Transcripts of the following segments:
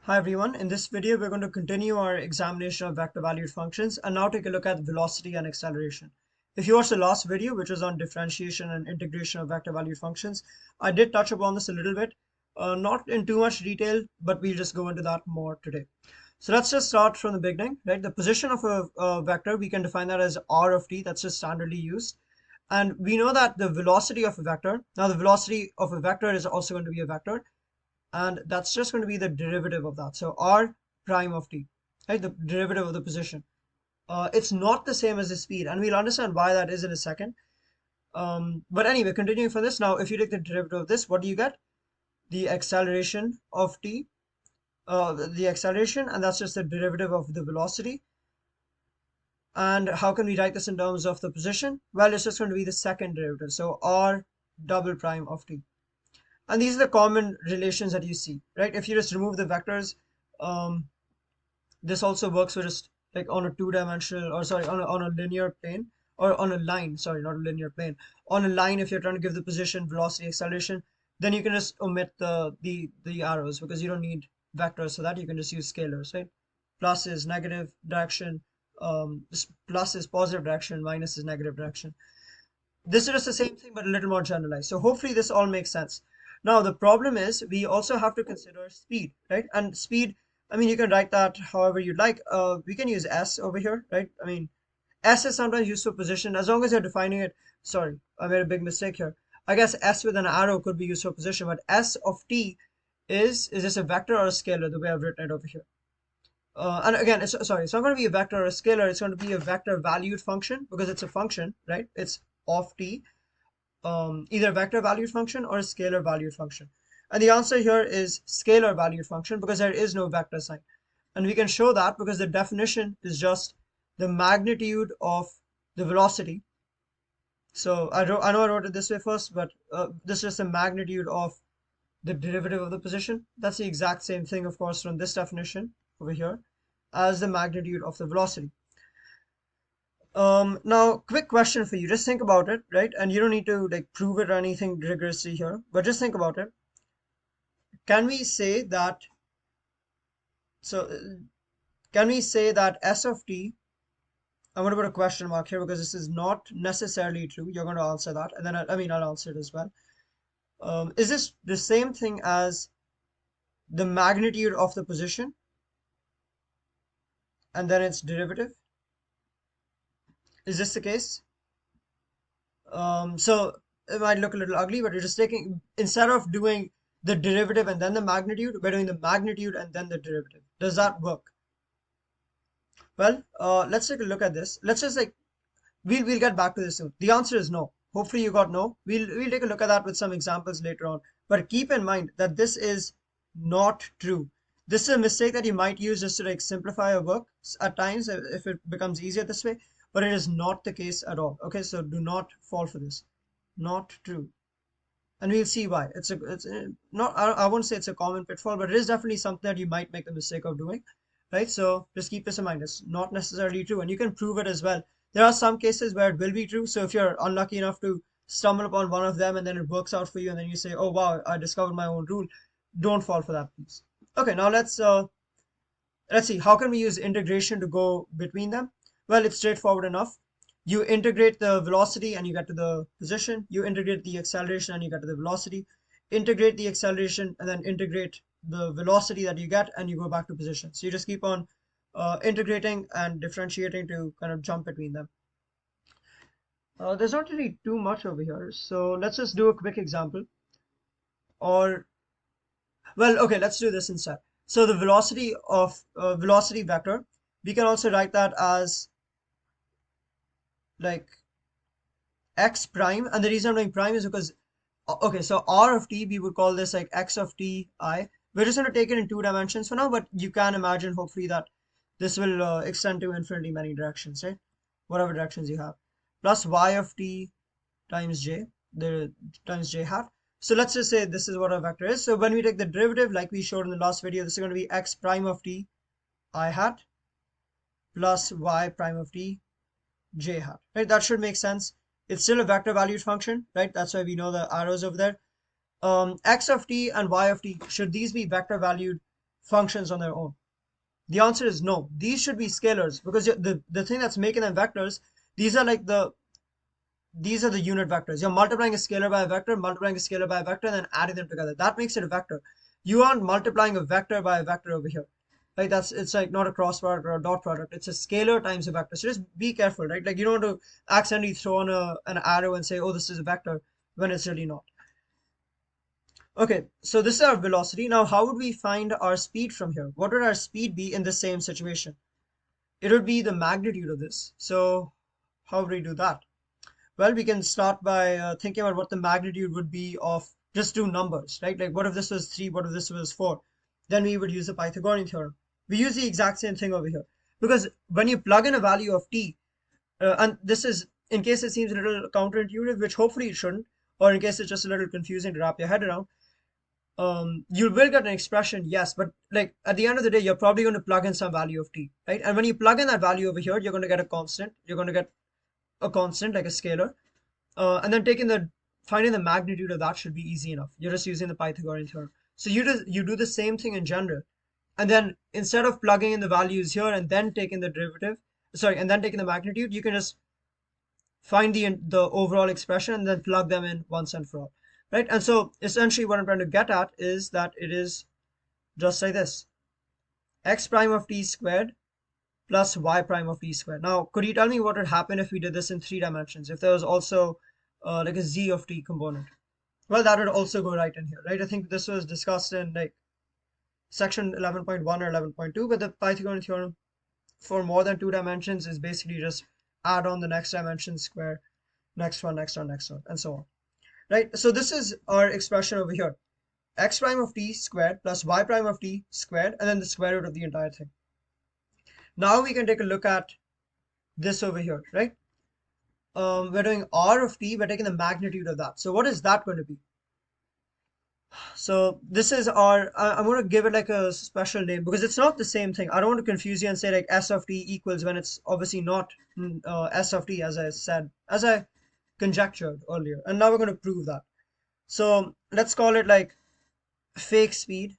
Hi everyone, in this video we're going to continue our examination of vector valued functions and now take a look at velocity and acceleration. If you watched the last video, which was on differentiation and integration of vector valued functions, I did touch upon this a little bit, not in too much detail, but we'll just go into that more today. So let's just start from the beginning, right? The position of a vector, we can define that as r of t, that's just standardly used. And we know that the velocity of a vector, now the velocity of a vector is also going to be a vector, and that's just going to be the derivative of that. So r prime of t, right? The derivative of the position. It's not the same as the speed, and we'll understand why that is in a second. But anyway, continuing from this, now if you take the derivative of this, what do you get? The acceleration of t, the acceleration, and that's just the derivative of the velocity. And how can we write this in terms of the position? Well, it's just going to be the second derivative, so r double prime of t. And these are the common relations that you see, right? If you just remove the vectors, um, this also works for just like on a two-dimensional, or sorry, on a linear plane, or on a line, sorry, not a linear plane. On a line, if you're trying to give the position, velocity, acceleration, then you can just omit the arrows because you don't need vectors for that. You can just use scalars, right? Plus is negative direction, plus is positive direction, minus is negative direction. This is just the same thing, but a little more generalized. So hopefully this all makes sense. Now the problem is we also have to consider speed, right? And speed, I mean, you can write that however you'd like. We can use s over here, right? I mean, s is sometimes used for position as long as you're defining it. Sorry, I made a big mistake here. I guess s with an arrow could be used for position, but s of t is this a vector or a scalar, the way I've written it over here? And again, it's not going to be a vector or a scalar. It's going to be a vector valued function because it's a function, right? It's of t, either a vector valued function or a scalar valued function. And the answer here is scalar valued function because there is no vector sign. And we can show that because the definition is just the magnitude of the velocity. So I know I wrote it this way first, but this is just the magnitude of the derivative of the position. That's the exact same thing, of course, from this definition over here as the magnitude of the velocity. Now, quick question for you. Just think about it, right? And you don't need to like prove it or anything rigorously here, but just think about it. Can we say that, so can we say that s of t, I'm going to put a question mark here because this is not necessarily true. You're going to answer that, and then I mean, I'll answer it as well. Is this the same thing as the magnitude of the position and then its derivative? Is this the case? So it might look a little ugly, but you're just taking, instead of doing the derivative and then the magnitude, we're doing the magnitude and then the derivative. Does that work? Well, let's take a look at this. Let's just like, we'll get back to this soon. The answer is no. Hopefully you got no. We'll take a look at that with some examples later on. But keep in mind that this is not true. This is a mistake that you might use just to like simplify your work at times if it becomes easier this way, but it is not the case at all. Okay, so do not fall for this. Not true. And we'll see why. It's not, I won't say it's a common pitfall, but it is definitely something that you might make the mistake of doing, right? So just keep this in mind. It's not necessarily true, and you can prove it as well. There are some cases where it will be true. So if you're unlucky enough to stumble upon one of them and then it works out for you, and then you say, "Oh wow, I discovered my own rule," don't fall for that, please. Okay, now let's see. How can we use integration to go between them? Well, it's straightforward enough. You integrate the velocity and you get to the position. You integrate the acceleration and you get to the velocity. Integrate the acceleration and then integrate the velocity that you get and you go back to position. So you just keep on integrating and differentiating to kind of jump between them. There's not really too much over here. So let's just do a quick example. Or, well, okay, let's do this instead. So the velocity of velocity vector, we can also write that as like x prime, and the reason I'm doing prime is because okay, so r of t, we would call this like x of t I. We're just going to take it in two dimensions for now, but you can imagine hopefully that this will extend to infinitely many directions, right? Whatever directions you have, plus y of t times j, the times j hat. So let's just say this is what our vector is. So when we take the derivative like we showed in the last video, this is going to be x prime of t I hat plus y prime of t j hat, right? That should make sense. It's still a vector valued function, right? That's why we know the arrows over there. X of t and y of t, should these be vector valued functions on their own? The answer is no. These should be scalars because the thing that's making them vectors, these are like these are the unit vectors. You're multiplying a scalar by a vector, multiplying a scalar by a vector, and then adding them together. That makes it a vector. You aren't multiplying a vector by a vector over here. Like it's like not a cross product or a dot product. It's a scalar times a vector. So just be careful, right? Like you don't want to accidentally throw on an arrow and say, oh, this is a vector when it's really not. Okay, so this is our velocity. Now, how would we find our speed from here? What would our speed be in the same situation? It would be the magnitude of this. So how would we do that? Well, we can start by thinking about what the magnitude would be of just two numbers, right? Like what if this was 3, what if this was 4? Then we would use the Pythagorean theorem. We use the exact same thing over here. Because when you plug in a value of t, and this is, in case it seems a little counterintuitive, which hopefully it shouldn't, or in case it's just a little confusing to wrap your head around, you will get an expression, yes, but like at the end of the day, you're probably going to plug in some value of t, right? And when you plug in that value over here, you're going to get a constant. You're going to get a constant like a scalar, and then finding the magnitude of that should be easy enough. You're just using the Pythagorean theorem. So you do the same thing in general, and then instead of plugging in the values here and then taking the derivative, sorry, and then taking the magnitude, you can just find the overall expression and then plug them in once and for all, right? And so essentially what I'm trying to get at is that it is just like this: x prime of t squared plus y prime of t squared. Now, could you tell me what would happen if we did this in 3 dimensions? If there was also like a z of t component? Well, that would also go right in here, right? I think this was discussed in like section 11.1 or 11.2, but the Pythagorean theorem for more than 2 dimensions is basically just add on the next dimension square, next one, next one, next one, and so on, right? So this is our expression over here: x prime of t squared plus y prime of t squared, and then the square root of the entire thing. Now we can take a look at this over here, right? We're doing r of t, we're taking the magnitude of that. So what is that going to be? So this is I'm going to give it like a special name because it's not the same thing. I don't want to confuse you and say like s of t equals when it's obviously not s of t, as I conjectured earlier. And now we're going to prove that. So let's call it like fake speed,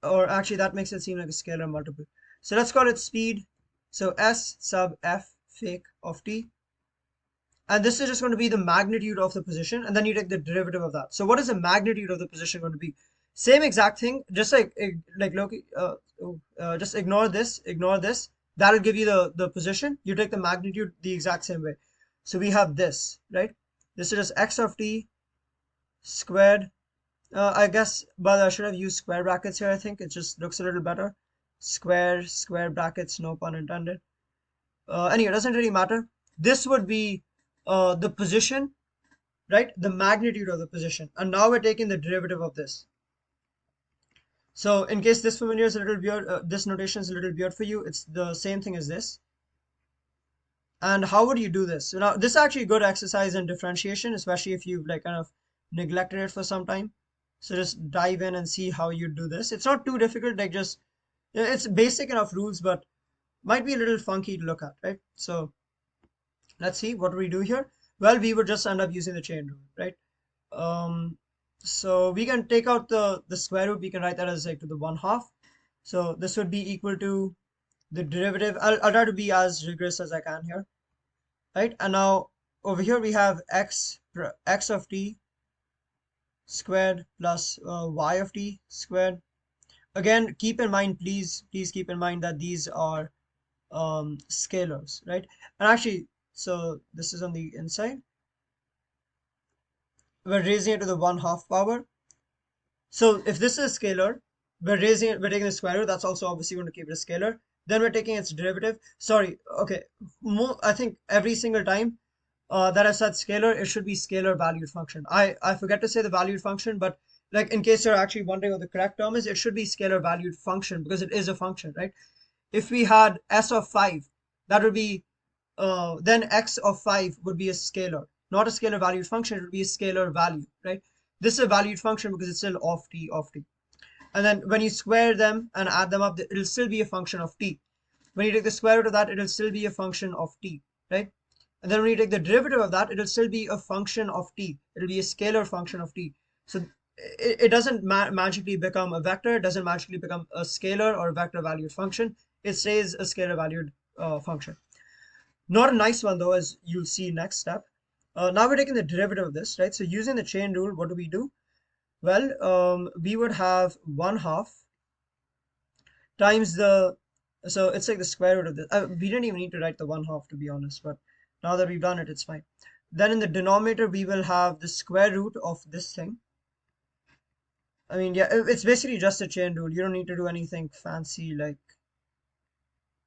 or actually that makes it seem like a scalar multiple. So let's call it speed. So s sub f fake of t. And this is just going to be the magnitude of the position, and then you take the derivative of that. So what is the magnitude of the position going to be? Same exact thing, just like Loki, just ignore this, That'll give you the position. You take the magnitude the exact same way. So we have this, right? This is just x of t squared. I guess, but I should have used square brackets here. I think it just looks a little better. Square brackets, no pun intended. Anyway, it doesn't really matter. This would be the position, right? The magnitude of the position. And now we're taking the derivative of this. So in case this familiar is a little weird, this notation is a little weird for you, it's the same thing as this. And how would you do this? So now this is actually a good exercise in differentiation, especially if you've like kind of neglected it for some time. So just dive in and see how you do this. It's not too difficult, like just, it's basic enough rules, but might be a little funky to look at, right? So let's see, what do we do here? Well, we would just end up using the chain rule, right? So we can take out the square root. We can write that as like to the 1/2. So this would be equal to the derivative. I'll try to be as rigorous as I can here, right? And now over here we have x of t squared plus y of t squared. Again, keep in mind, please keep in mind that these are scalars, right? And actually, so this is on the inside. We're raising it to the 1/2 power. So if this is scalar, we're taking the square root. That's also obviously going to keep it a scalar. Then we're taking its derivative. Sorry, okay. I think every single time that I said scalar, it should be scalar valued function. I forget to say the valued function, but like in case you're actually wondering what the correct term is, it should be scalar valued function because it is a function, right? If we had s of 5, that would be then x of 5 would be a scalar, not a scalar valued function. It would be a scalar value, right? This is a valued function because it's still of t. And then when you square them and add them up, it'll still be a function of t. When you take the square root of that, it'll still be a function of t, right? And then when you take the derivative of that, it'll still be a function of t. It'll be a scalar function of t. So it doesn't magically become a vector. It doesn't magically become a scalar or a vector valued function. It stays a scalar valued function. Not a nice one though, as you'll see next step. Now we're taking the derivative of this, right? So using the chain rule, what do? Well, we would have 1/2 times the, so it's like the square root of this. We didn't even need to write the 1/2 to be honest, but now that we've done it, it's fine. Then in the denominator, we will have the square root of this thing. I mean, yeah, it's basically just a chain rule. You don't need to do anything fancy like,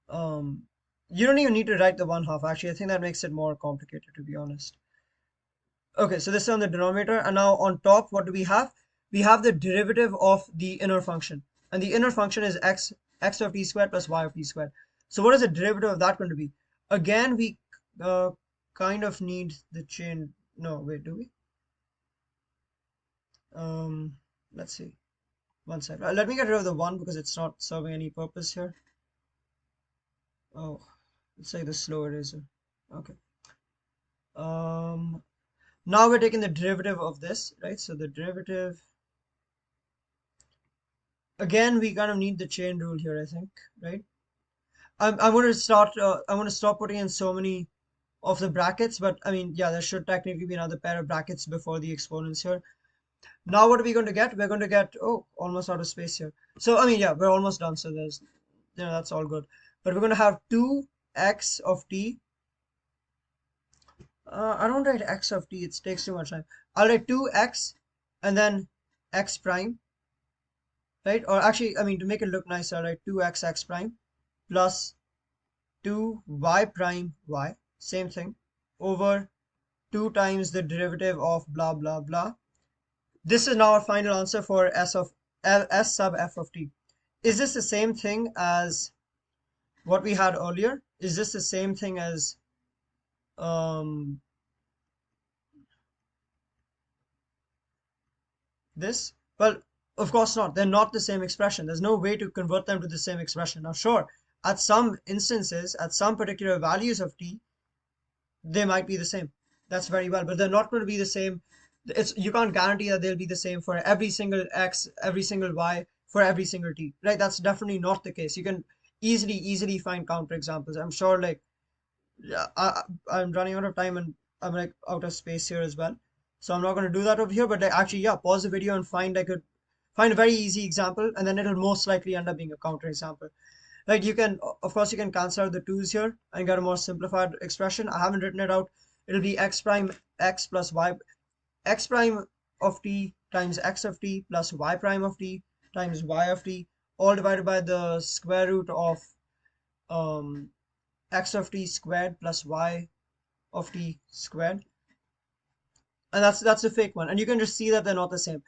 um, you don't even need to write the 1/2. Actually, I think that makes it more complicated, to be honest. Okay, so this is on the denominator, and now on top, what do we have? We have the derivative of the inner function, and the inner function is x of t squared plus y of t squared. So what is the derivative of that going to be? Again, we uh, kind of need the chain. No, wait, do we? Let's see. One sec. Let me get rid of the 1 because it's not serving any purpose here. Oh, it's like the slow eraser. Okay. Um, Now we're taking the derivative of this, right? So the derivative, again, we kind of need the chain rule here, I think, right? I'm going to start, I'm going to stop putting in so many of the brackets, but I mean, yeah, there should technically be another pair of brackets before the exponents here. Now what are we going to get? We're going to get, oh, almost out of space here. So, I mean, yeah, we're almost done. So there's, that's all good. But we're going to have 2x of t. I don't write x of t. It takes too much time. I'll write 2x and then x prime, right? Or actually, I mean, to make it look nicer, I'll write 2x x prime plus 2y prime y, same thing, over 2 times the derivative of blah, blah, blah. This is now our final answer for s sub f of t. Is this the same thing as what we had earlier? Is this the same thing as um, this? Well, of course not. They're not the same expression. There's no way to convert them to the same expression. Now, sure, at some instances, at some particular values of t, they might be the same. That's very well, but they're not going to be the same. It's, you can't guarantee that they'll be the same for every single x, every single y, for every single t, right? That's definitely not the case. You can easily find counterexamples. I'm sure, like, yeah, I'm running out of time and I'm like out of space here as well. So I'm not going to do that over here, but like, actually, yeah, pause the video and find a very easy example, and then it'll most likely end up being a counterexample. Like you can, of course, you can cancel out the 2's here and get a more simplified expression. I haven't written it out. It'll be x prime x plus y, x prime of t times x of t plus y prime of t times y of t, all divided by the square root of um, x of t squared plus y of t squared. And that's a fake one. And you can just see that they're not the same.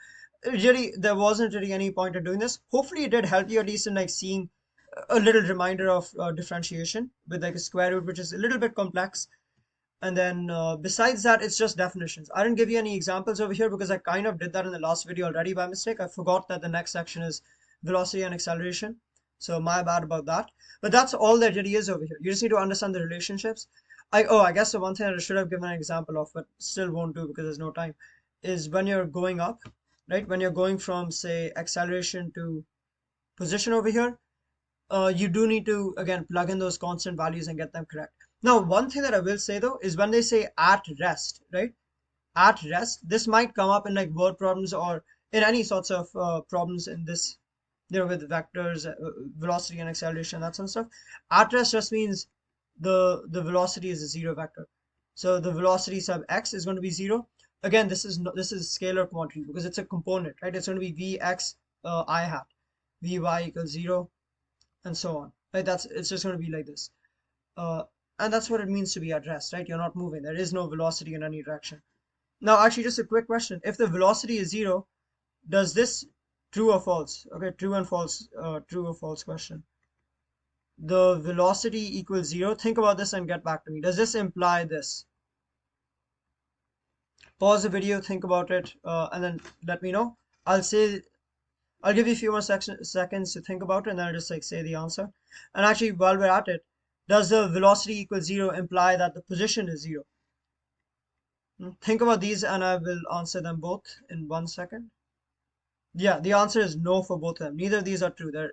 Really, there wasn't really any point in doing this. Hopefully it did help you at least in like seeing a little reminder of differentiation with like a square root, which is a little bit complex. And then besides that, it's just definitions. I didn't give you any examples over here because I kind of did that in the last video already by mistake. I forgot that the next section is velocity and acceleration. So my bad about that. But that's all that really is over here. You just need to understand the relationships. I guess the one thing that I should have given an example of, but still won't do because there's no time, is when you're going up, right? When you're going from, say, acceleration to position over here, you do need to, again, plug in those constant values and get them correct. Now, one thing that I will say though is when they say at rest, right? At rest, this might come up in like word problems or in any sorts of problems in this, with vectors, velocity and acceleration, that sort of stuff. At rest just means the velocity is a zero vector. So the velocity sub x is going to be zero. Again, this is scalar quantity because it's a component, right? It's going to be vx I hat, vy equals zero, and so on. Right? It's just going to be like this. Uh, and that's what it means to be at rest, right? You're not moving. There is no velocity in any direction. Now, actually, just a quick question. If the velocity is zero, does this true or false? Okay, true or false question. The velocity equals zero. Think about this and get back to me. Does this imply this? Pause the video, think about it, and then let me know. I'll give you a few more seconds to think about it, and then I'll just like say the answer. And actually, while we're at it, does the velocity equal zero imply that the position is zero? Think about these, and I will answer them both in 1 second. Yeah, the answer is no for both of them. Neither of these are true. They're